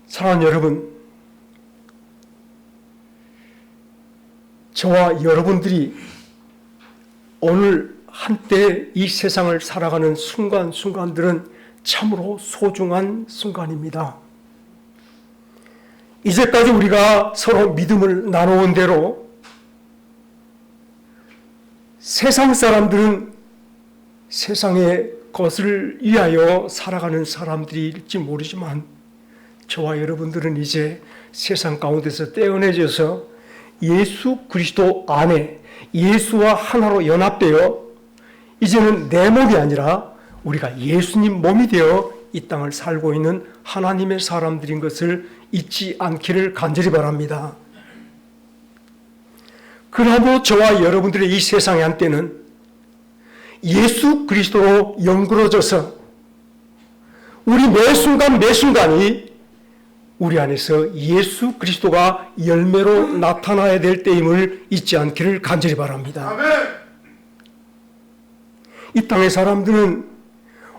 사랑하는 여러분, 저와 여러분들이 오늘 한때 이 세상을 살아가는 순간순간들은 참으로 소중한 순간입니다. 이제까지 우리가 서로 믿음을 나누은 대로 세상 사람들은 세상의 것을 위하여 살아가는 사람들일지 모르지만 저와 여러분들은 이제 세상 가운데서 떼어내져서 예수 그리스도 안에 예수와 하나로 연합되어 이제는 내 몸이 아니라 우리가 예수님 몸이 되어 이 땅을 살고 있는 하나님의 사람들인 것을 잊지 않기를 간절히 바랍니다. 그러나 저와 여러분들의 이 세상의 한때는 예수 그리스도로 연그러져서 우리 매 순간 매 순간이 우리 안에서 예수 그리스도가 열매로 나타나야 될 때임을 잊지 않기를 간절히 바랍니다. 아멘. 이 땅의 사람들은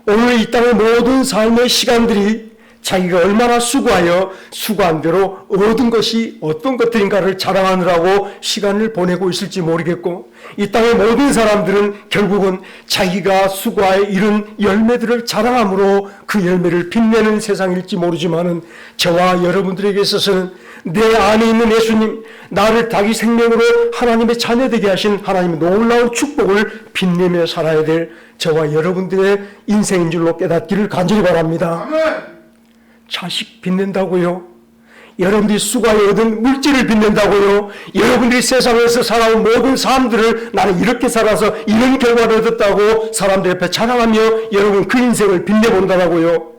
오늘 이 땅의 모든 삶의 시간들이 자기가 얼마나 수고하여 수고한 대로 얻은 것이 어떤 것들인가를 자랑하느라고 시간을 보내고 있을지 모르겠고, 이 땅의 모든 사람들은 결국은 자기가 수고하여 이룬 열매들을 자랑함으로 그 열매를 빛내는 세상일지 모르지만은 저와 여러분들에게 있어서는 내 안에 있는 예수님, 나를 자기 생명으로 하나님의 자녀되게 하신 하나님의 놀라운 축복을 빛내며 살아야 될 저와 여러분들의 인생인 줄로 깨닫기를 간절히 바랍니다. 아멘. 자식 빛낸다고요? 여러분들이 수고하여 얻은 물질을 빛낸다고요? 여러분들이 세상에서 살아온 모든 사람들을 나는 이렇게 살아서 이런 결과를 얻었다고 사람들 옆에 자랑하며 여러분 그 인생을 빛내본다고요?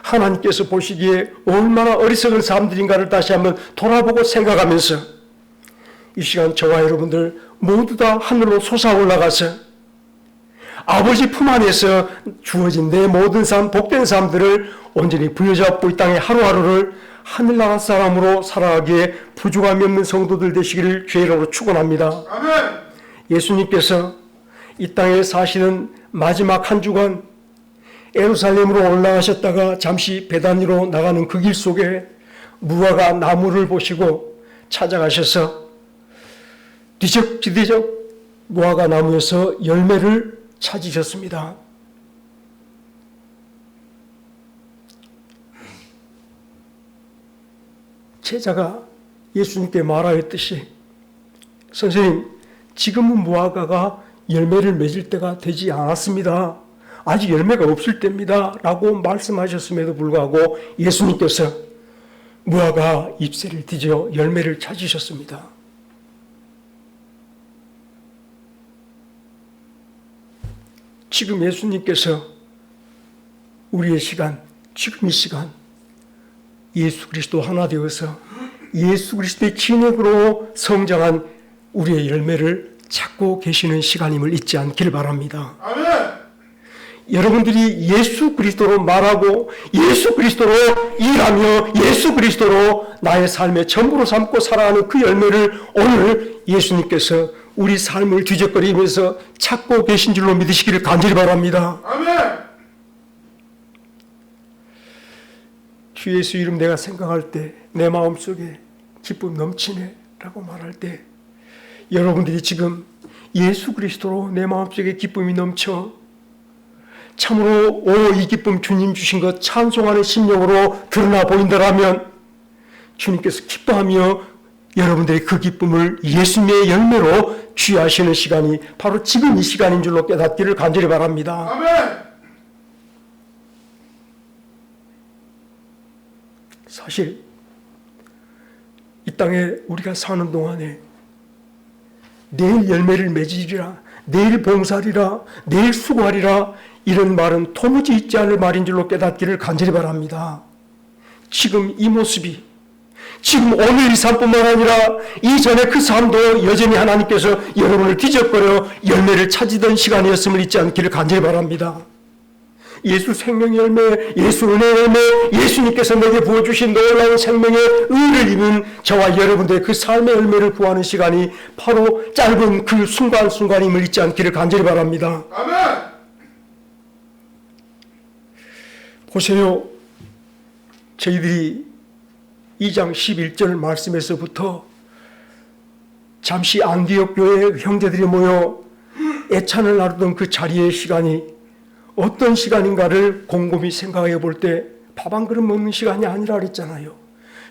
하나님께서 보시기에 얼마나 어리석은 사람들인가를 다시 한번 돌아보고 생각하면서 이 시간 저와 여러분들 모두 다 하늘로 솟아올라가서 아버지 품 안에서 주어진 내 모든 삶, 복된 삶들을 온전히 부여잡고 이 땅의 하루하루를 하늘나라 사람으로 살아가기에 부족함이 없는 성도들 되시기를 주의 이름으로 축원합니다. 아멘. 예수님께서 이 땅에 사시는 마지막 한 주간 예루살렘으로 올라가셨다가 잠시 베다니로 나가는 그 길 속에 무화과 나무를 보시고 찾아가셔서 뒤적뒤적 무화과 나무에서 열매를 찾으셨습니다. 제자가 예수님께 말하였듯이 선생님, 지금은 무화과가 열매를 맺을 때가 되지 않았습니다. 아직 열매가 없을 때입니다. 라고 말씀하셨음에도 불구하고 예수님께서 무화과 잎새를 뒤져 열매를 찾으셨습니다. 지금 예수님께서 우리의 시간, 지금 이 시간 예수 그리스도 하나 되어서 예수 그리스도의 진액으로 성장한 우리의 열매를 찾고 계시는 시간임을 잊지 않기를 바랍니다. 아멘. 여러분들이 예수 그리스도로 말하고 예수 그리스도로 일하며 예수 그리스도로 나의 삶의 전부로 삼고 살아가는 그 열매를 오늘 예수님께서 우리 삶을 뒤적거리면서 찾고 계신 줄로 믿으시기를 간절히 바랍니다. 아멘. 주 예수 이름 내가 생각할 때 내 마음속에 기쁨 넘치네 라고 말할 때 여러분들이 지금 예수 그리스도로 내 마음속에 기쁨이 넘쳐 참으로 이 기쁨 주님 주신 것 찬송하는 심령으로 드러나 보인다라면 주님께서 기뻐하며 여러분들의 그 기쁨을 예수님의 열매로 취하시는 시간이 바로 지금 이 시간인 줄로 깨닫기를 간절히 바랍니다. 아멘. 사실 이 땅에 우리가 사는 동안에 내일 열매를 맺으리라, 내일 봉사리라, 내일 수고하리라 이런 말은 도무지 있지 않을 말인 줄로 깨닫기를 간절히 바랍니다. 지금 이 모습이 지금 오늘 이 삶뿐만 아니라 이전에 그 삶도 여전히 하나님께서 여러분을 뒤적거려 열매를 찾으던 시간이었음을 잊지 않기를 간절히 바랍니다. 예수 생명 열매, 예수 은혜 열매, 예수님께서 내게 부어주신 놀라운 생명의 의를 입은 저와 여러분들의 그 삶의 열매를 구하는 시간이 바로 짧은 그 순간순간임을 잊지 않기를 간절히 바랍니다. 아멘. 보세요. 저희들이 2장 11절 말씀에서부터 잠시 안디옥 교회 형제들이 모여 애찬을 나누던 그 자리의 시간이 어떤 시간인가를 곰곰이 생각해 볼 때 밥 한 그릇 먹는 시간이 아니라 그랬잖아요.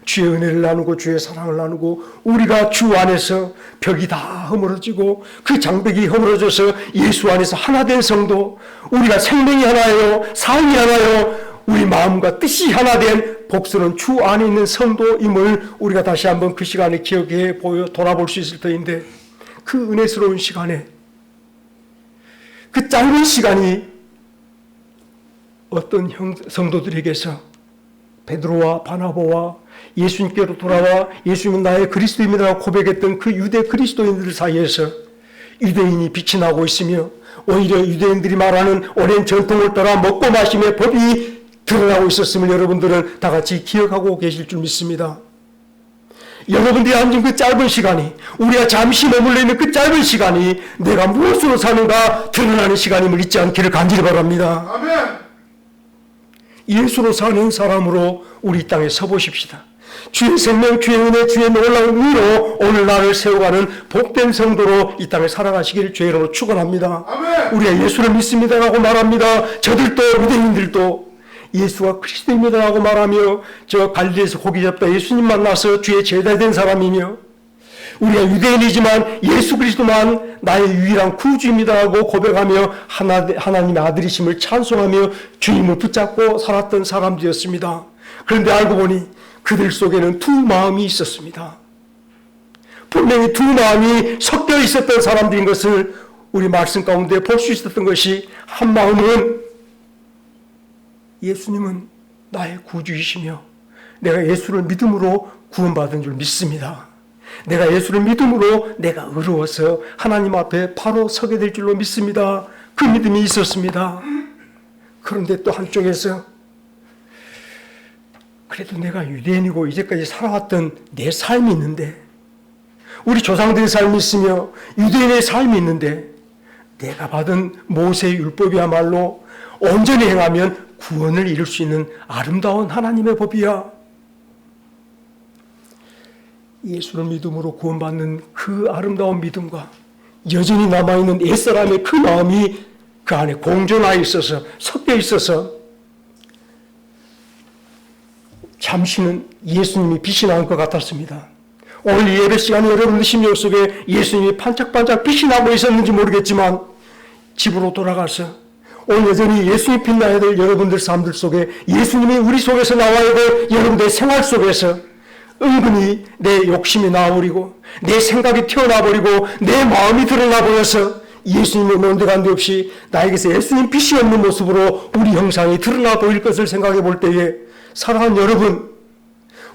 주의 은혜를 나누고 주의 사랑을 나누고 우리가 주 안에서 벽이 다 허물어지고 그 장벽이 허물어져서 예수 안에서 하나 된 성도, 우리가 생명이 하나요, 삶이 하나요, 우리 마음과 뜻이 하나 된 복수는 주 안에 있는 성도임을 우리가 다시 한번 그 시간에 기억해 보여 돌아볼 수 있을 터인데, 그 은혜스러운 시간에, 그 짧은 시간이 어떤 성도들에게서 베드로와 바나바와 예수님께로 돌아와 예수님은 나의 그리스도입니다라고 고백했던 그 유대 그리스도인들 사이에서 유대인이 빛이 나고 있으며, 오히려 유대인들이 말하는 오랜 전통을 따라 먹고 마심의 법이 드러나고 있었음을 여러분들은 다 같이 기억하고 계실 줄 믿습니다. 여러분들이 앉은 그 짧은 시간이, 우리가 잠시 머물러 있는 그 짧은 시간이 내가 무엇으로 사는가 드러나는 시간임을 잊지 않기를 간절히 바랍니다. 아멘. 예수로 사는 사람으로 우리 이 땅에 서보십시다. 주의 생명, 주의 은혜, 주의 놀라운 의로 오늘 나를 세워가는 복된 성도로 이 땅에 살아가시기를 주의 이름으로 축원합니다. 아멘. 우리가 예수를 믿습니다라고 말합니다. 저들도 유대인들도 예수가 그리스도입니다라고 말하며 저 갈릴리에서 고기 잡다 예수님 만나서 주의 제자된 사람이며, 우리가 유대인이지만 예수 그리스도만 나의 유일한 구주입니다라고 고백하며 하나님의 아들이심을 찬송하며 주님을 붙잡고 살았던 사람들이었습니다. 그런데 알고 보니 그들 속에는 두 마음이 있었습니다. 분명히 두 마음이 섞여 있었던 사람들인 것을 우리 말씀 가운데 볼 수 있었던 것이, 한 마음은 예수님은 나의 구주이시며 내가 예수를 믿음으로 구원받은 줄 믿습니다. 내가 예수를 믿음으로 내가 의로워서 하나님 앞에 바로 서게 될 줄로 믿습니다. 그 믿음이 있었습니다. 그런데 또 한쪽에서 그래도 내가 유대인이고 이제까지 살아왔던 내 삶이 있는데, 우리 조상들의 삶이 있으며 유대인의 삶이 있는데, 내가 받은 모세의 율법이야말로 온전히 행하면 구원을 이룰 수 있는 아름다운 하나님의 법이야. 예수를 믿음으로 구원받는 그 아름다운 믿음과 여전히 남아있는 옛사람의 그 마음이 그 안에 공존하여 있어서, 섞여 있어서 잠시는 예수님이 빛이 나는 것 같았습니다. 오늘 예배 시간에 여러분들 심령 속에 예수님이 반짝반짝 빛이 나고 있었는지 모르겠지만, 집으로 돌아가서 오늘 여전히 예수님이 빛나야 될 여러분들 삶들 속에, 예수님이 우리 속에서 나와야 될 여러분들의 생활 속에서 은근히 내 욕심이 나와버리고 내 생각이 튀어나와버리고 내 마음이 드러나버려서 예수님의 논대간데 없이 나에게서 예수님 빛이 없는 모습으로 우리 형상이 드러나 보일 것을 생각해 볼 때에, 사랑하는 여러분,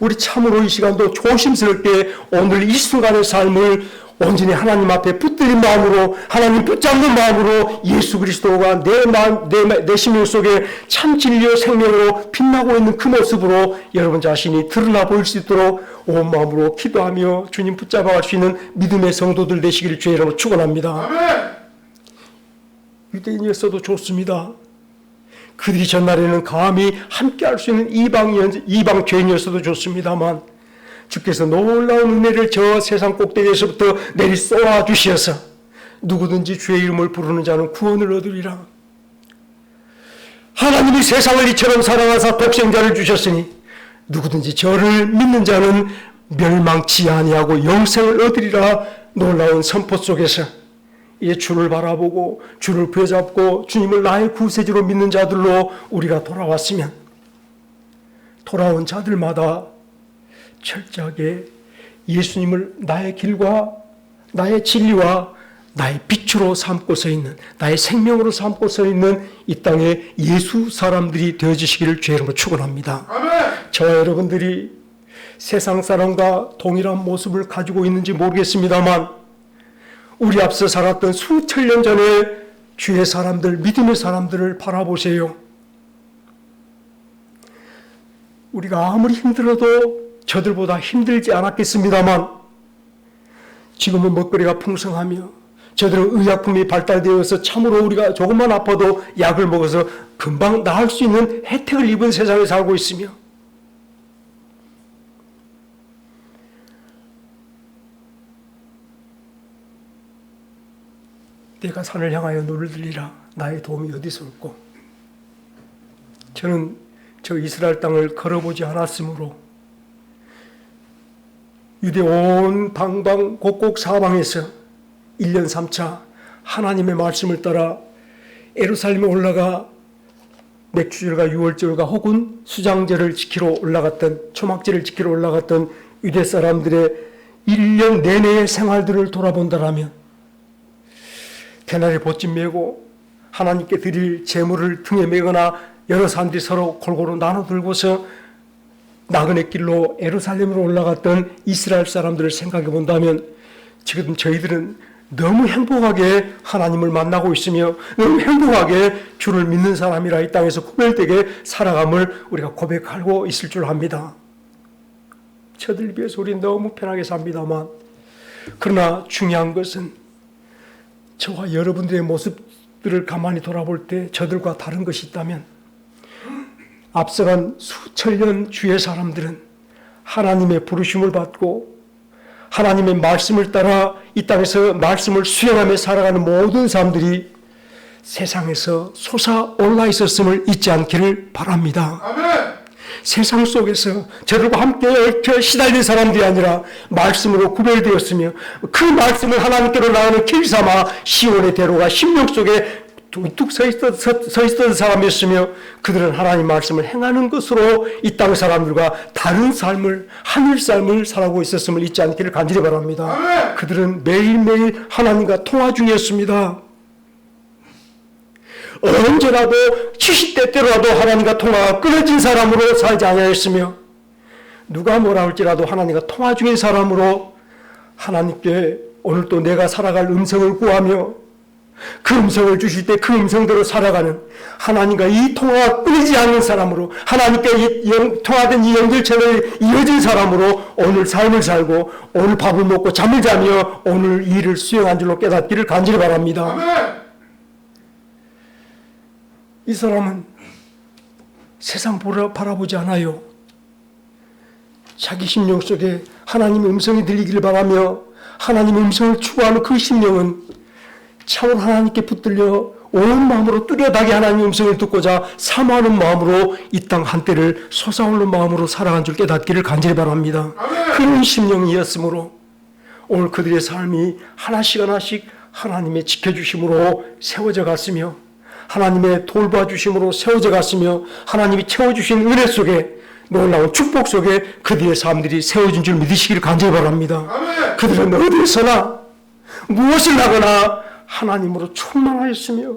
우리 참으로 이 시간도 조심스럽게 오늘 이 순간의 삶을 온전히 하나님 앞에 붙들린 마음으로, 하나님 붙잡는 마음으로 예수 그리스도가 내 심령 속에 참 진리와 생명으로 빛나고 있는 그 모습으로 여러분 자신이 드러나 보일 수 있도록 온 마음으로 기도하며 주님 붙잡아갈 수 있는 믿음의 성도들 되시기를 주의 이름으로 축원합니다. 아멘. 유대인이었어도 좋습니다. 그들이 전날에는 감히 함께할 수 있는 이방 죄인이었어도 좋습니다만, 주께서 놀라운 은혜를 저 세상 꼭대기에서부터 내리 쏘아 주시어서 누구든지 주의 이름을 부르는 자는 구원을 얻으리라. 하나님이 세상을 이처럼 사랑하사 독생자를 주셨으니 누구든지 저를 믿는 자는 멸망치 아니하고 영생을 얻으리라. 놀라운 선포 속에서 이제 주를 바라보고 주를 부여잡고 주님을 나의 구세주로 믿는 자들로 우리가 돌아왔으면, 돌아온 자들마다 철저하게 예수님을 나의 길과 나의 진리와 나의 빛으로 삼고서 있는, 나의 생명으로 삼고서 있는 이 땅의 예수 사람들이 되어주시기를 주의 이름으로 축원합니다. 아멘. 저와 여러분들이 세상 사람과 동일한 모습을 가지고 있는지 모르겠습니다만, 우리 앞서 살았던 수천 년 전에 주의 사람들, 믿음의 사람들을 바라보세요. 우리가 아무리 힘들어도 저들보다 힘들지 않았겠습니다만, 지금은 먹거리가 풍성하며 저들은 의약품이 발달되어서 참으로 우리가 조금만 아파도 약을 먹어서 금방 나을 수 있는 혜택을 입은 세상에 살고 있으며, 내가 산을 향하여 눈을 들리라. 나의 도움이 어디서 올꼬. 저는 저 이스라엘 땅을 걸어보지 않았으므로 유대 온 방방 곳곳 사방에서 1년 3차 하나님의 말씀을 따라 예루살렘에 올라가 맥주절과 유월절과 혹은 수장절을 지키러 올라갔던, 초막절을 지키러 올라갔던 유대 사람들의 1년 내내의 생활들을 돌아본다라면 대낮에 보찜 메고 하나님께 드릴 제물을 등에 메거나 여러 사람들이 서로 골고루 나눠 들고서 나그네 길로 예루살렘으로 올라갔던 이스라엘 사람들을 생각해 본다면 지금 저희들은 너무 행복하게 하나님을 만나고 있으며 너무 행복하게 주를 믿는 사람이라 이 땅에서 구별되게 살아감을 우리가 고백하고 있을 줄 압니다. 저들 비해서 우리는 너무 편하게 삽니다만, 그러나 중요한 것은 저와 여러분들의 모습들을 가만히 돌아볼 때 저들과 다른 것이 있다면, 앞서간 수천 년 주의 사람들은 하나님의 부르심을 받고 하나님의 말씀을 따라 이 땅에서 말씀을 수행하며 살아가는 모든 사람들이 세상에서 솟아올라 있었음을 잊지 않기를 바랍니다. 아멘. 세상 속에서 저들과 함께 얽혀 시달린 사람들이 아니라 말씀으로 구별되었으며 그 말씀을 하나님께로 나가는 길 삼아 시온의 대로가 심령 속에 뚝뚝 서 있던 사람이었으며 그들은 하나님 말씀을 행하는 것으로 이 땅 사람들과 다른 삶을, 하늘 삶을 살아가고 있었음을 잊지 않기를 간절히 바랍니다. 아멘. 그들은 매일매일 하나님과 통화 중이었습니다. 언제라도 70대 때라도 하나님과 통화가 끊어진 사람으로 살지 아니하였으며 누가 뭐라 할지라도 하나님과 통화 중인 사람으로 하나님께 오늘 또 내가 살아갈 음성을 구하며 그 음성을 주실 때 그 음성대로 살아가는 하나님과 이 통화가 끊이지 않는 사람으로 하나님께 통화된 이 연결 채널이 이어진 사람으로 오늘 삶을 살고 오늘 밥을 먹고 잠을 자며 오늘 일을 수행한 줄로 깨닫기를 간절히 바랍니다. 아멘. 이 사람은 세상 바라보지 않아요. 자기 심령 속에 하나님의 음성이 들리기를 바라며 하나님의 음성을 추구하는 그 심령은 차원 하나님께 붙들려 온 마음으로 뚜렷하게 하나님의 음성을 듣고자 사모하는 마음으로 이 땅 한때를 솟아오르는 마음으로 살아간 줄 깨닫기를 간절히 바랍니다. 아멘. 그런 심령이었으므로 오늘 그들의 삶이 하나씩 하나씩 하나님의 지켜주심으로 세워져 갔으며 하나님의 돌봐주심으로 세워져 갔으며 하나님이 채워주신 은혜 속에 놀라운 축복 속에 그들의 삶들이 세워진 줄 믿으시기를 간절히 바랍니다. 아멘. 그들은 어디서나 무엇을 하거나 하나님으로 충만하였으며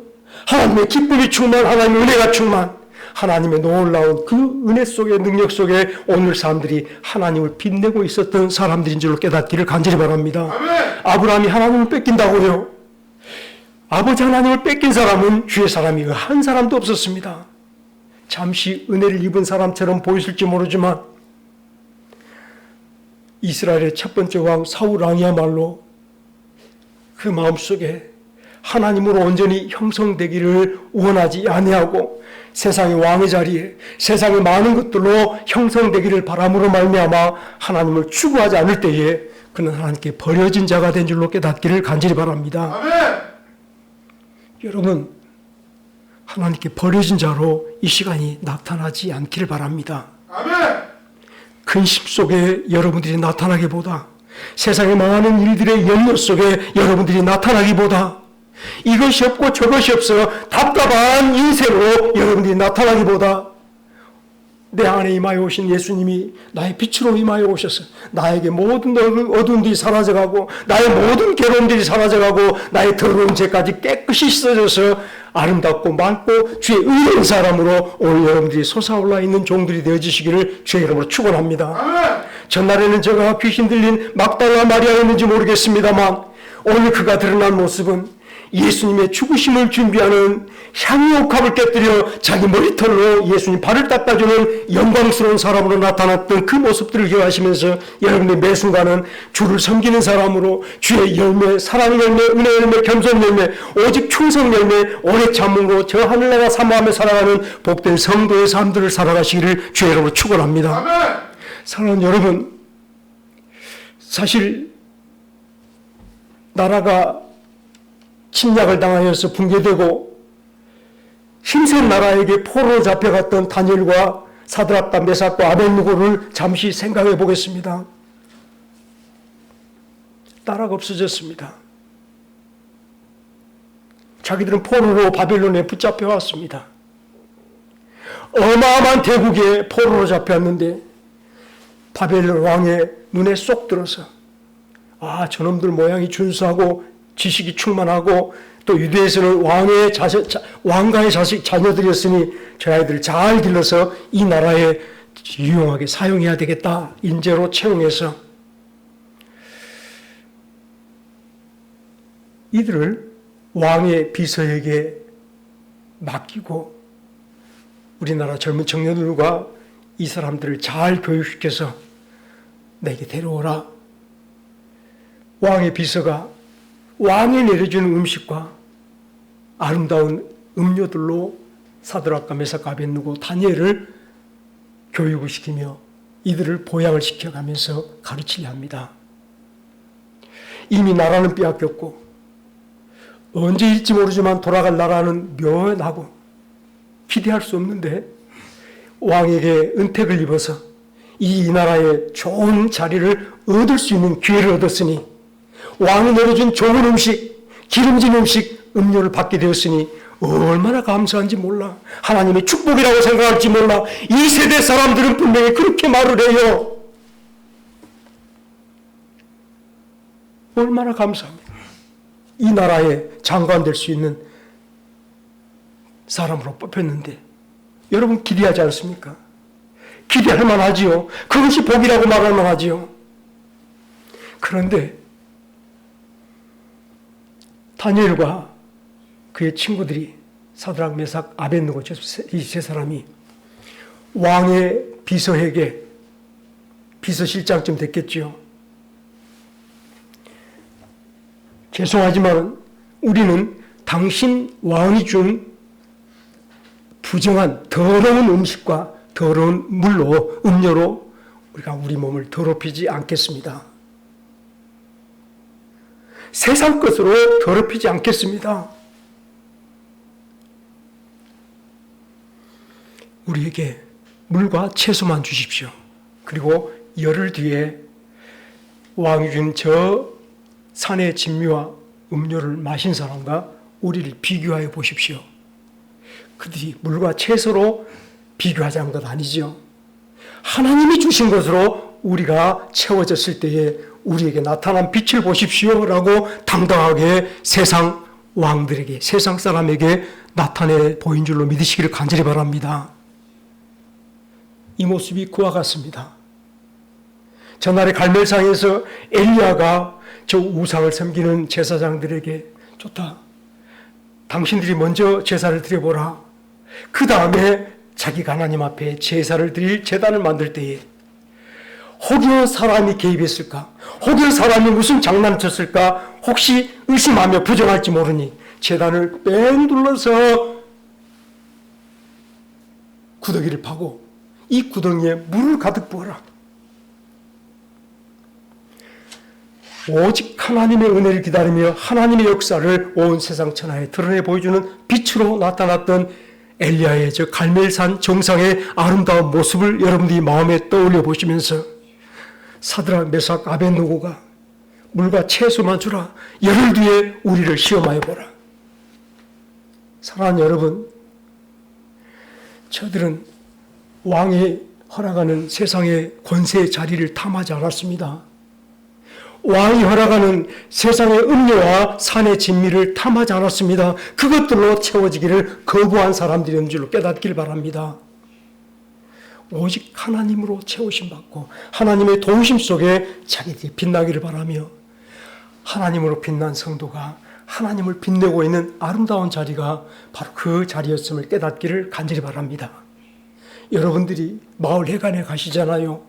하나님의 기쁨이 충만, 하나님의 은혜가 충만, 하나님의 놀라운 그 은혜 속에 능력 속에 오늘 사람들이 하나님을 빛내고 있었던 사람들인 줄로 깨닫기를 간절히 바랍니다. 아멘. 아브라함이 하나님을 뺏긴다고요? 아버지 하나님을 뺏긴 사람은 주의 사람이 한 사람도 없었습니다. 잠시 은혜를 입은 사람처럼 보였을지 모르지만 이스라엘의 첫 번째 왕 사울 왕이야말로 그 마음속에 하나님으로 온전히 형성되기를 원하지 아니하고 세상의 왕의 자리에 세상의 많은 것들로 형성되기를 바람으로 말미암아 하나님을 추구하지 않을 때에 그는 하나님께 버려진 자가 된 줄로 깨닫기를 간절히 바랍니다. 아멘. 여러분, 하나님께 버려진 자로 이 시간이 나타나지 않기를 바랍니다. 아멘. 근심 속에 여러분들이 나타나기보다 세상의 많은 일들의 연료 속에 여러분들이 나타나기보다 이것이 없고 저것이 없어 답답한 인생으로 여러분들이 나타나기보다 내 안에 임하여 오신 예수님이 나의 빛으로 임하여 오셔서 나에게 모든 어두움들이 사라져가고 나의 모든 괴로움들이 사라져가고 나의 더러운 죄까지 깨끗이 씻어져서 아름답고 맑고 주의 의로운 사람으로 오늘 여러분들이 솟아올라 있는 종들이 되어지시기를 주의 이름으로 축원합니다. 아멘. 전날에는 저가 귀신 들린 막달라 마리아였는지 모르겠습니다만 오늘 그가 드러난 모습은 예수님의 죽으심을 준비하는 향유옥합을 깨뜨려 자기 머리털로 예수님 발을 닦아주는 영광스러운 사람으로 나타났던 그 모습들을 기억하시면서 여러분의 매 순간은 주를 섬기는 사람으로 주의 열매, 사랑 열매, 은혜 열매, 겸손 열매, 오직 충성 열매, 오래 참음으로 저 하늘나라 사모하며 살아가는 복된 성도의 삶들을 살아가시기를 주의 이름으로 축원합니다. 아멘. 사랑하는 여러분, 사실 나라가 침략을 당하여서 붕괴되고 힘센 나라에게 포로로 잡혀갔던 다니엘과 사드락과 메삭과 아벳느고를 잠시 생각해 보겠습니다. 나라가 없어졌습니다. 자기들은 포로로 바벨론에 붙잡혀 왔습니다. 어마어마한 대국에 포로로 잡혔는데 바벨론 왕의 눈에 쏙 들어서 저놈들 모양이 준수하고 지식이 충만하고 또 유대에서는 왕가의 자녀들이었으니 저 아이들을 잘 길러서 이 나라에 유용하게 사용해야 되겠다. 인재로 채용해서 이들을 왕의 비서에게 맡기고 우리나라 젊은 청년들과 이 사람들을 잘 교육시켜서 내게 데려오라. 왕의 비서가 왕이 내려주는 음식과 아름다운 음료들로 사드락과 메삭과 아벳느고 다니엘을 교육을 시키며 이들을 보양을 시켜가면서 가르치려 합니다. 이미 나라는 빼앗겼고 언제일지 모르지만 돌아갈 나라는 묘하고 기대할 수 없는데 왕에게 은택을 입어서 이 나라의 좋은 자리를 얻을 수 있는 기회를 얻었으니 왕이 내려준 좋은 음식, 기름진 음식, 음료를 받게 되었으니 얼마나 감사한지 몰라. 하나님의 축복이라고 생각할지 몰라. 이 세대 사람들은 분명히 그렇게 말을 해요. 얼마나 감사합니까? 이 나라의 장관 될 수 있는 사람으로 뽑혔는데 여러분 기대하지 않습니까? 기대할 만하지요. 그것이 복이라고 말할 만하지요. 그런데 다니엘과 그의 친구들이 사드락, 메삭, 아벳느고 이 세 사람이 왕의 비서에게 비서실장쯤 됐겠지요. 죄송하지만 우리는 당신 왕이 준 부정한 더러운 음식과 더러운 물로 음료로 우리가 우리 몸을 더럽히지 않겠습니다. 세상 것으로 더럽히지 않겠습니다. 우리에게 물과 채소만 주십시오. 그리고 열흘 뒤에 왕이 준 저 산의 진미와 음료를 마신 사람과 우리를 비교하여 보십시오. 그들이 물과 채소로 비교하자는 것 아니죠. 하나님이 주신 것으로 우리가 채워졌을 때에 우리에게 나타난 빛을 보십시오라고 당당하게 세상 왕들에게, 세상 사람에게 나타내 보인 줄로 믿으시기를 간절히 바랍니다. 이 모습이 그와 같습니다. 전날의 갈멜산에서 엘리야가 저 우상을 섬기는 제사장들에게 좋다. 당신들이 먼저 제사를 드려보라. 그 다음에 자기가 하나님 앞에 제사를 드릴 제단을 만들 때에 혹여 사람이 개입했을까? 혹여 사람이 무슨 장난을 쳤을까? 혹시 의심하며 부정할지 모르니 제단을 뺑 둘러서 구더기를 파고 이 구덩이에 물을 가득 부어라. 오직 하나님의 은혜를 기다리며 하나님의 역사를 온 세상 천하에 드러내 보여주는 빛으로 나타났던 엘리야의 저 갈멜산 정상의 아름다운 모습을 여러분들이 마음에 떠올려 보시면서 사드락, 메삭, 아벳느고가 물과 채소만 주라. 열흘 뒤에 우리를 시험하여 보라. 사랑하는 여러분, 저들은 왕이 허락하는 세상의 권세의 자리를 탐하지 않았습니다. 왕이 허락하는 세상의 음료와 산의 진미를 탐하지 않았습니다. 그것들로 채워지기를 거부한 사람들이었는 줄로 깨닫기를 바랍니다. 오직 하나님으로 채우심 받고 하나님의 도우심 속에 자기들이 빛나기를 바라며 하나님으로 빛난 성도가 하나님을 빛내고 있는 아름다운 자리가 바로 그 자리였음을 깨닫기를 간절히 바랍니다. 여러분들이 마을 회관에 가시잖아요.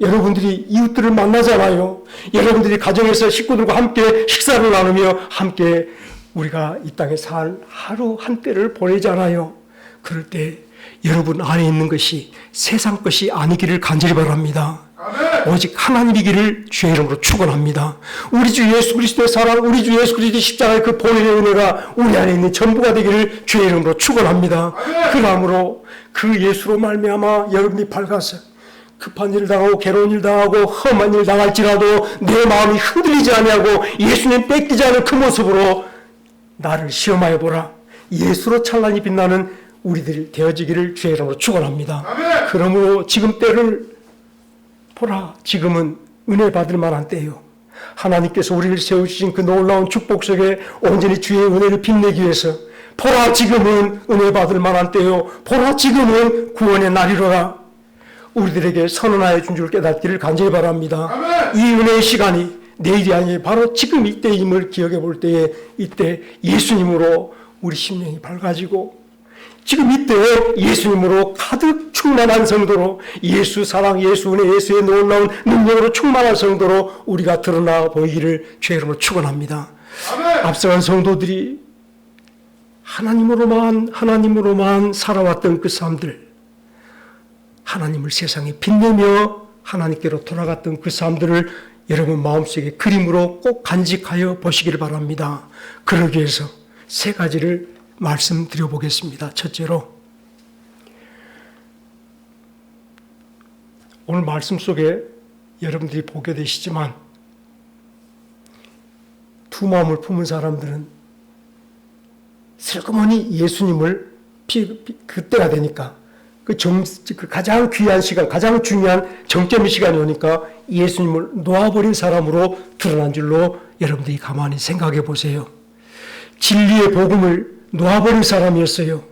여러분들이 이웃들을 만나잖아요. 여러분들이 가정에서 식구들과 함께 식사를 나누며 함께 우리가 이 땅에 살 하루 한때를 보내잖아요. 그럴 때 여러분 안에 있는 것이 세상 것이 아니기를 간절히 바랍니다. 오직 하나님이기를 주의 이름으로 축원합니다. 우리 주 예수 그리스도의 사랑, 우리 주 예수 그리스도의 십자가의 그 본연의 은혜가 우리 안에 있는 전부가 되기를 주의 이름으로 축원합니다. 그러므로 그 예수로 말미암아 여러분이 밝아서 급한 일을 당하고 괴로운 일을 당하고 험한 일을 당할지라도 내 마음이 흔들리지 아니하고 예수님 뺏기지 않은 그 모습으로 나를 시험하여 보라. 예수로 찬란히 빛나는 우리들이 되어지기를 주의 이름으로 축원합니다. 그러므로 지금 때를 보라. 지금은 은혜 받을 만한 때요. 하나님께서 우리를 세우신 그 놀라운 축복 속에 온전히 주의 은혜를 빛내기 위해서 보라. 지금은 은혜 받을 만한 때요. 보라. 지금은 구원의 날이로라. 우리들에게 선언하여 준 줄 깨닫기를 간절히 바랍니다. 이 은혜의 시간이 내일이 아니 바로 지금 이때임을 기억해 볼 때에 이때 예수님으로 우리 심령이 밝아지고 지금 이때 예수님으로 가득 충만한 성도로 예수 사랑, 예수 은혜, 예수의 놀라운 능력으로 충만한 성도로 우리가 드러나 보이기를 주의 이름으로 축원합니다. 앞서간 성도들이 하나님으로만 살아왔던 그 삶들, 하나님을 세상에 빛내며 하나님께로 돌아갔던 그 삶들을 여러분 마음속에 그림으로 꼭 간직하여 보시기를 바랍니다. 그러기 위해서 세 가지를 말씀드려 보겠습니다. 첫째로, 오늘 말씀 속에 여러분들이 보게 되시지만 두 마음을 품은 사람들은 슬그머니 예수님을 그때가 되니까 그 가장 귀한 시간, 가장 중요한 정점의 시간이 오니까 예수님을 놓아버린 사람으로 드러난 줄로 여러분들이 가만히 생각해 보세요. 진리의 복음을 놓아버린 사람이었어요.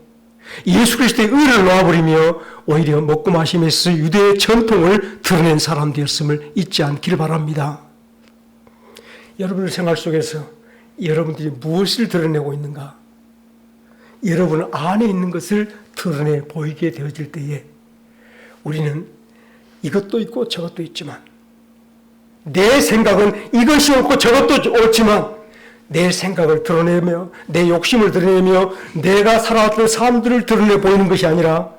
예수 그리스도의 의를 놓아버리며 오히려 먹고 마시면서 유대의 전통을 드러낸 사람들이었음을 잊지 않기를 바랍니다. 여러분의 생활 속에서 여러분들이 무엇을 드러내고 있는가? 여러분 안에 있는 것을 드러내 보이게 되어질 때에 우리는 이것도 있고 저것도 있지만 내 생각은 이것이 옳고 저것도 옳지만 내 생각을 드러내며 내 욕심을 드러내며 내가 살아왔던 삶들을 드러내 보이는 것이 아니라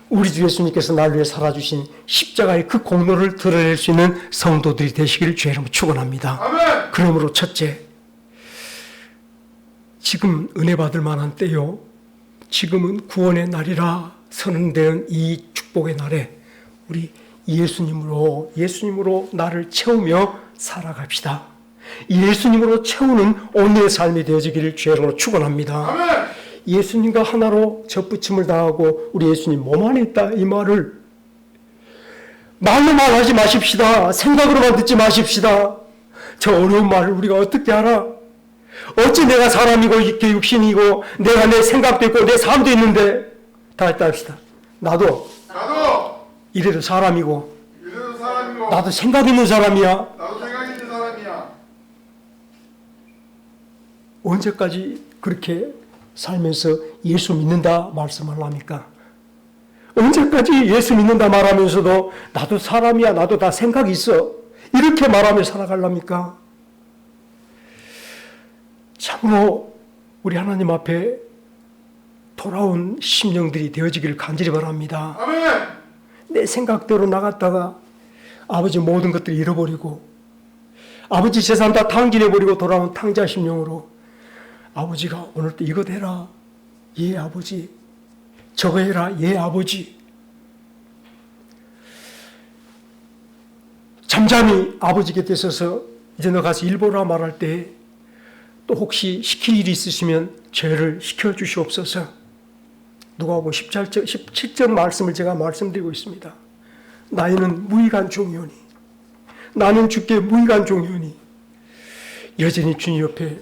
우리 주 예수님께서 나를 위해 살아주신 십자가의 그 공로를 드러낼 수 있는 성도들이 되시기를 주의 이름으로 축원합니다. 그러므로 첫째, 지금 은혜 받을 만한 때요. 지금은 구원의 날이라 선언되는 이 축복의 날에 우리 예수님으로 나를 채우며 살아갑시다. 예수님으로 채우는 오늘의 삶이 되어지기를 주의 이름으로 축원합니다. 예수님과 하나로 접붙임을 당하고 우리 예수님 몸 안에 있다 이 말을 말로만 하지 마십시다. 생각으로만 듣지 마십시다. 저 어려운 말을 우리가 어떻게 알아? 어찌 내가 사람이고 이게 육신이고 내가 내 생각도 있고 내 삶도 있는데 다 했다 합시다. 나도 이래도 사람이고 나도 생각 있는 사람이야. 언제까지 그렇게 살면서 예수 믿는다 말씀하려니까? 언제까지 예수 믿는다 말하면서도 나도 사람이야, 나도 다 생각이 있어, 이렇게 말하며 살아가려니까? 참으로 우리 하나님 앞에 돌아온 심령들이 되어지기를 간절히 바랍니다. 내 생각대로 나갔다가 아버지 모든 것들을 잃어버리고 아버지 재산 다 탕진해버리고 돌아온 탕자 심령으로 아버지가 오늘도 이것 해라, 예 아버지, 저거 해라, 예 아버지, 잠잠히 아버지 곁에 서서 이제 너 가서 일 보라 말할 때 또 혹시 시킬 일이 있으시면 죄를 시켜주시옵소서. 누가복음 17절 말씀을 제가 말씀드리고 있습니다. 나이는 무익한 종이오니, 나는 주께 무익한 종이오니 여전히 주님 옆에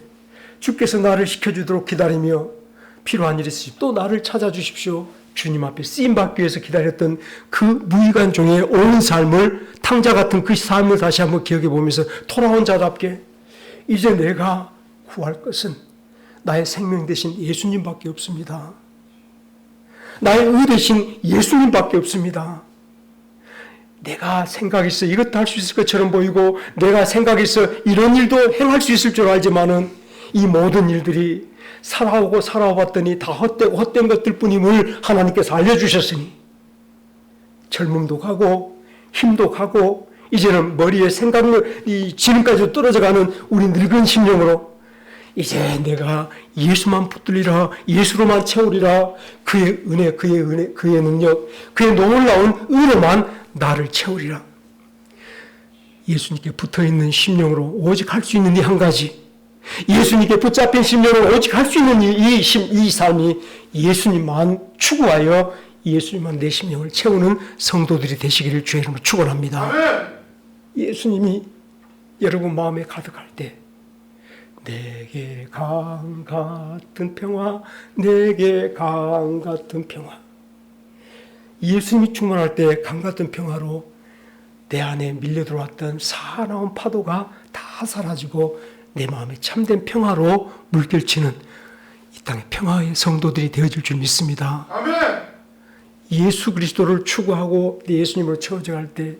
주께서 나를 시켜주도록 기다리며 필요한 일이 있으시면 또 나를 찾아주십시오. 주님 앞에 쓰임받기 위해서 기다렸던 그 무익한 종의 온 삶을, 탕자 같은 그 삶을 다시 한번 기억해 보면서 돌아온 자답게 이제 내가 구할 것은 나의 생명 대신 예수님밖에 없습니다. 나의 의 대신 예수님밖에 없습니다. 내가 생각해서 이것도 할 수 있을 것처럼 보이고 내가 생각해서 이런 일도 행할 수 있을 줄 알지만은 이 모든 일들이 살아왔더니 다 헛된 것들 뿐임을 하나님께서 알려주셨으니 젊음도 가고 힘도 가고 이제는 머리에 생각이 지름까지 떨어져가는 우리 늙은 심령으로 이제 내가 예수만 붙들리라, 예수로만 채우리라, 그의 은혜, 그의 능력, 그의 놀라운 은혜만 나를 채우리라. 예수님께 붙어있는 심령으로 오직 할 수 있는 이 한 가지, 예수님께 붙잡힌 심령으로 오직 할 수 있는 이 삶이 예수님만 추구하여 예수님만 내 심령을 채우는 성도들이 되시기를 주의 이름으로 축원합니다. 예수님이 여러분 마음에 가득할 때 내게 강 같은 평화, 내게 강 같은 평화. 예수님이 충만할 때 강 같은 평화로 내 안에 밀려 들어왔던 사나운 파도가 다 사라지고 내 마음에 참된 평화로 물결치는 이 땅의 평화의 성도들이 되어질 줄 믿습니다. 아멘. 예수 그리스도를 추구하고 예수님으로 채워져 갈 때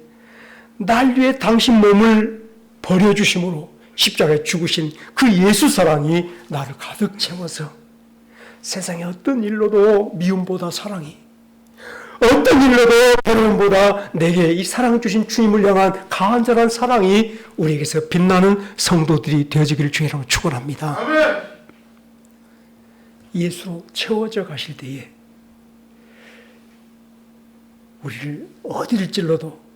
날 위해 당신 몸을 버려주심으로 십자가에 죽으신 그 예수 사랑이 나를 가득 채워서 세상의 어떤 일로도 미움보다 사랑이, 어떤 일로도 괴로움보다 내게 이 사랑 주신 주님을 향한 간절한 사랑이 우리에게서 빛나는 성도들이 되어지기를 주의 이름으로 축원합니다. 아멘. 예수로 채워져 가실 때에 우리를 어디를 찔러도,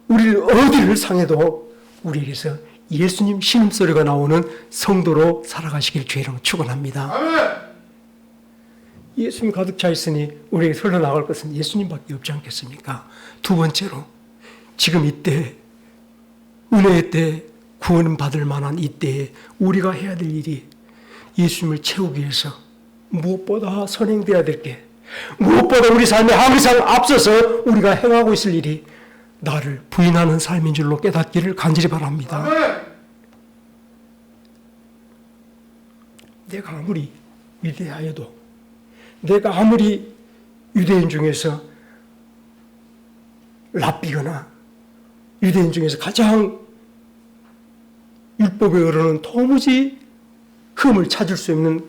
우리를 어디를 상해도 우리에게서 예수님 신음소리가 나오는 성도로 살아가시길 주의 이름으로 축원합니다. 아멘. 예수님 가득 차 있으니 우리에게 흘러나갈 것은 예수님밖에 없지 않겠습니까? 두 번째로, 지금 이때, 은혜의 때, 구원 받을 만한 이때에 우리가 해야 될 일이 예수님을 채우기 위해서 무엇보다 선행되어야 될 게, 무엇보다 우리 삶에 항상 앞서서 우리가 행하고 있을 일이 나를 부인하는 삶인 줄로 깨닫기를 간절히 바랍니다. 아멘. 내가 아무리 위대하여도, 내가 아무리 유대인 중에서 랍비거나 유대인 중에서 가장 율법에 어르는 도무지 흠을 찾을 수 없는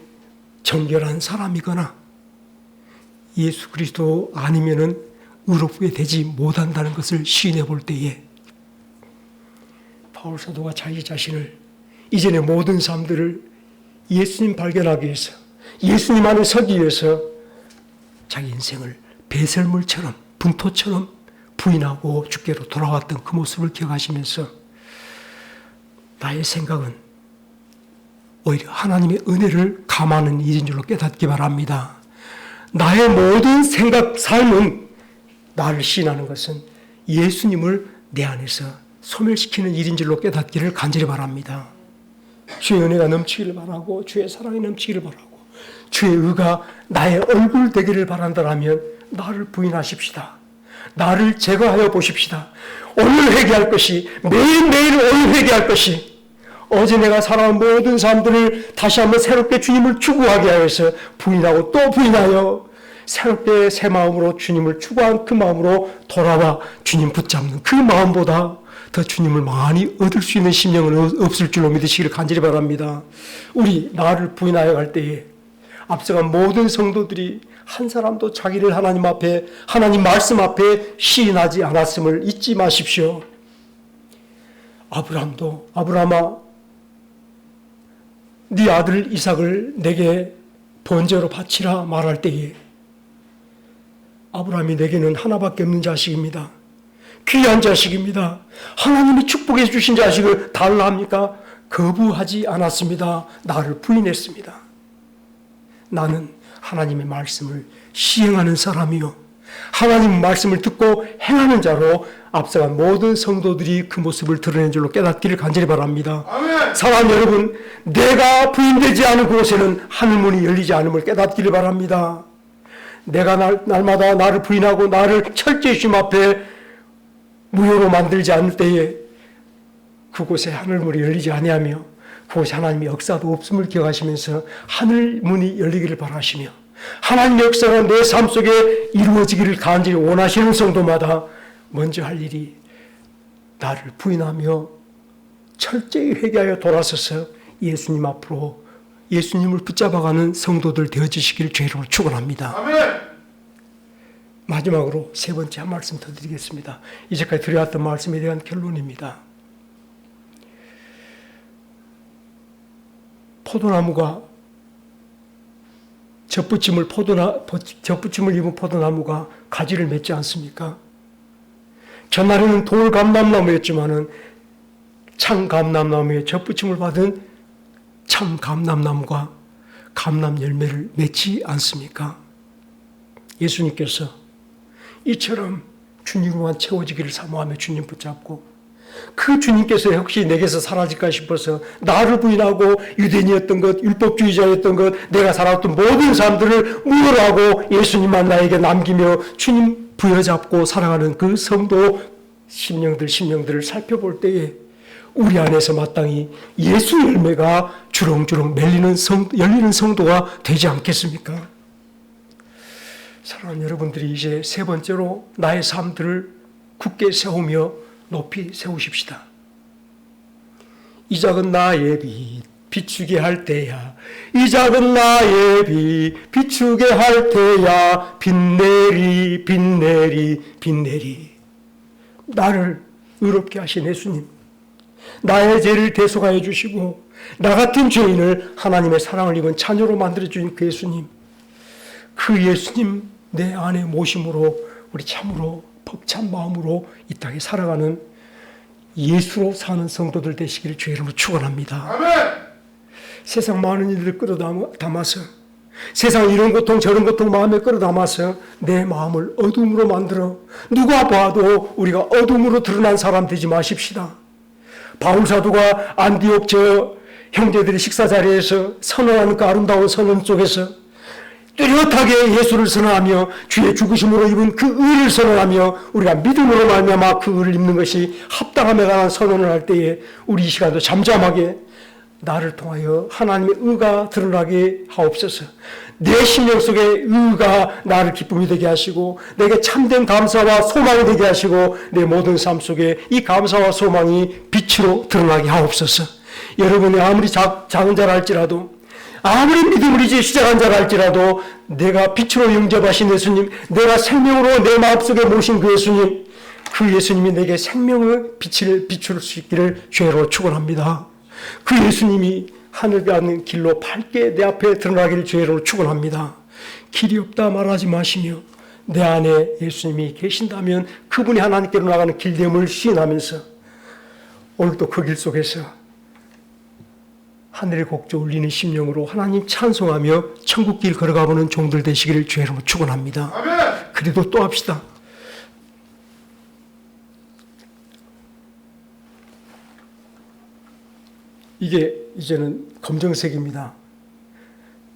정결한 사람이거나 예수 그리스도 아니면은 의롭게 되지 못한다는 것을 시인해 볼 때에 바울 사도가 자기 자신을, 이전의 모든 삶들을 예수님 발견하기 위해서, 예수님 안에 서기 위해서 자기 인생을 배설물처럼, 분토처럼 부인하고 주께로 돌아왔던 그 모습을 기억하시면서 나의 생각은 오히려 하나님의 은혜를 감하는 일인 줄로 깨닫기 바랍니다. 나의 모든 생각, 삶은, 나를 시인하는 것은 예수님을 내 안에서 소멸시키는 일인 줄로 깨닫기를 간절히 바랍니다. 주의 은혜가 넘치기를 바라고, 주의 사랑이 넘치기를 바라고, 주의 의가 나의 얼굴 되기를 바란다라면 나를 부인하십시다. 나를 제거하여 보십시다. 오늘 회개할 것이, 매일매일 오늘 회개할 것이, 어제 내가 살아온 모든 삶들을 다시 한번 새롭게 주님을 추구하게 하여서 부인하고 또 부인하여 새롭게 새 마음으로 주님을 추구한 그 마음으로 돌아와 주님 붙잡는 그 마음보다 더 주님을 많이 얻을 수 있는 심령은 없을 줄로 믿으시기를 간절히 바랍니다. 우리 나를 부인하여 갈 때에 앞서간 모든 성도들이 한 사람도 자기를 하나님 앞에, 하나님 말씀 앞에 시인하지 않았음을 잊지 마십시오. 아브라함도, 아브라함아, 네 아들 이삭을 내게 번제로 바치라 말할 때에 아브라함이 내게는 하나밖에 없는 자식입니다. 귀한 자식입니다. 하나님이 축복해 주신 자식을 달라 합니까? 거부하지 않았습니다. 나를 부인했습니다. 나는 하나님의 말씀을 시행하는 사람이요, 하나님 말씀을 듣고 행하는 자로 앞서간 모든 성도들이 그 모습을 드러낸 줄로 깨닫기를 간절히 바랍니다. 아멘. 사랑하는 여러분, 내가 부인되지 않은 곳에는 하늘문이 열리지 않음을 깨닫기를 바랍니다. 내가 날마다 나를 부인하고 나를 철저히 주님 앞에 무효로 만들지 않을 때에 그곳에 하늘문이 열리지 아니하며 그곳에 하나님의 역사도 없음을 기억하시면서 하늘문이 열리기를 바라시며 하나님의 역사가 내 삶 속에 이루어지기를 간절히 원하시는 성도마다 먼저 할 일이 나를 부인하며 철저히 회개하여 돌아서서 예수님 앞으로 예수님을 붙잡아가는 성도들 되어지시기를 주의 이름으로 축원합니다. 아멘. 마지막으로 세 번째 한 말씀 더 드리겠습니다. 이제까지 드려왔던 말씀에 대한 결론입니다. 포도나무가 젖붙임을 입은 포도나무가 가지를 맺지 않습니까? 전날에는 돌감람나무였지만은 참감람나무의 젖붙임을 받은 참감람나무가 감람 열매를 맺지 않습니까? 예수님께서 이처럼 주님으로만 채워지기를 사모하며 주님 붙잡고 그 주님께서 혹시 내게서 사라질까 싶어서 나를 부인하고 유대인이었던 것, 율법주의자였던 것, 내가 살아왔던 모든 사람들을 우월하고 예수님만 나에게 남기며 주님 부여잡고 살아가는 그 성도 심령들을 살펴볼 때에 우리 안에서 마땅히 예수 열매가 주렁주렁 열리는 성도가 되지 않겠습니까? 사랑하는 여러분들이 이제 세 번째로 나의 삶들을 굳게 세우며 높이 세우십시다. 이 작은 나의 빛 비추게 할 때야, 이 작은 나의 빛 비추게 할 때야, 빛내리 빛내리 빛내리. 나를 의롭게 하신 예수님, 나의 죄를 대속하여 주시고 나 같은 죄인을 하나님의 사랑을 입은 자녀로 만들어주신 그 예수님, 그 예수님 내 안에 모심으로 우리 참으로 벅찬 마음으로 이 땅에 살아가는 예수로 사는 성도들 되시기를 주의 이름으로 축원합니다. 아멘. 세상 많은 일들을 끌어담아서 세상 이런 고통 저런 고통 마음에 끌어담아서 내 마음을 어둠으로 만들어 누가 봐도 우리가 어둠으로 드러난 사람 되지 마십시다. 바울 사도가 안디옥 저 형제들의 식사 자리에서 선언하는 그 아름다운 선언 속에서 뚜렷하게 예수를 선언하며 주의 죽으심으로 입은 그 의를 선언하며 우리가 믿음으로 말미암아 그 의를 입는 것이 합당함에 관한 선언을 할 때에 우리 이 시간도 잠잠하게 나를 통하여 하나님의 의가 드러나게 하옵소서. 내 심령 속에 의가 나를 기쁨이 되게 하시고 내게 참된 감사와 소망이 되게 하시고 내 모든 삶 속에 이 감사와 소망이 빛으로 드러나게 하옵소서. 여러분이 아무리 작은 자라 할지라도 아무리 믿음을 이제 시작한 자라 할지라도 내가 빛으로 영접하신 예수님, 내가 생명으로 내 마음속에 모신 그 예수님, 그 예수님이 내게 생명의 빛을 비출 수 있기를 주의로 축원합니다. 그 예수님이 하늘 가는 길로 밝게 내 앞에 드러나기를 주의로 축원합니다. 길이 없다 말하지 마시며 내 안에 예수님이 계신다면 그분이 하나님께로 나가는 길됨을 시인하면서 오늘도 그 길 속에서 하늘의 곡조 울리는 심령으로 하나님 찬송하며 천국길 걸어가보는 종들 되시기를 주의 이름으로 축원합니다. 아멘. 그래도 또 합시다. 이게 이제는 검정색입니다.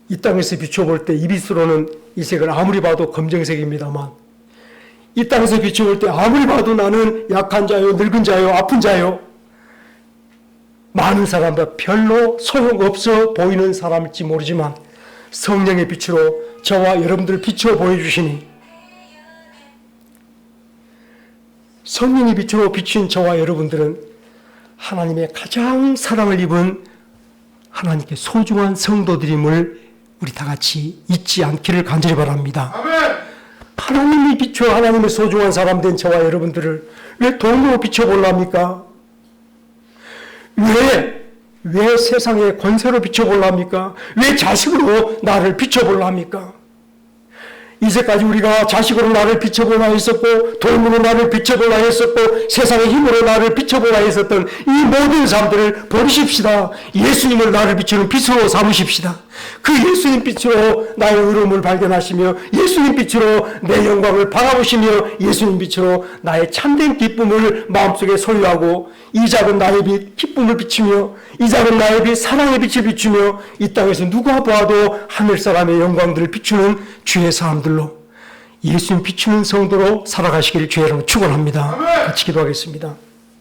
이 땅에서 비춰볼 때 이 빛으로는 이 색을 아무리 봐도 검정색입니다만 이 땅에서 비춰볼 때 아무리 봐도 나는 약한 자요, 늙은 자요, 아픈 자요, 많은 사람들 별로 소용없어 보이는 사람일지 모르지만 성령의 빛으로 저와 여러분들을 비추어 보여주시니 성령의 빛으로 비춘 저와 여러분들은 하나님의 가장 사랑을 입은 하나님께 소중한 성도들임을 우리 다 같이 잊지 않기를 간절히 바랍니다. 아멘. 하나님이 비추어 하나님의 소중한 사람 된 저와 여러분들을 왜 돈으로 비춰보려 합니까? 왜 세상의 권세로 비춰보려 합니까? 왜 자식으로 나를 비춰보려 합니까? 이제까지 우리가 자식으로 나를 비춰보려 했었고 돈으로 나를 비춰보려 했었고 세상의 힘으로 나를 비춰보려 했었던 이 모든 사람들을 버리십시다. 예수님을 나를 비추는 빛으로 삼으십시다. 그 예수님 빛으로 나의 의로움을 발견하시며 예수님 빛으로 내 영광을 바라보시며 예수님 빛으로 나의 참된 기쁨을 마음속에 소유하고 이 작은 나의 빛 기쁨을 비추며 이 작은 나의 빛 사랑의 빛을 비추며 이 땅에서 누가 보아도 하늘사람의 영광들을 비추는 주의 사람들로 예수님 비추는 성도로 살아가시기를 주의 이름으로 축원합니다. 같이 기도하겠습니다.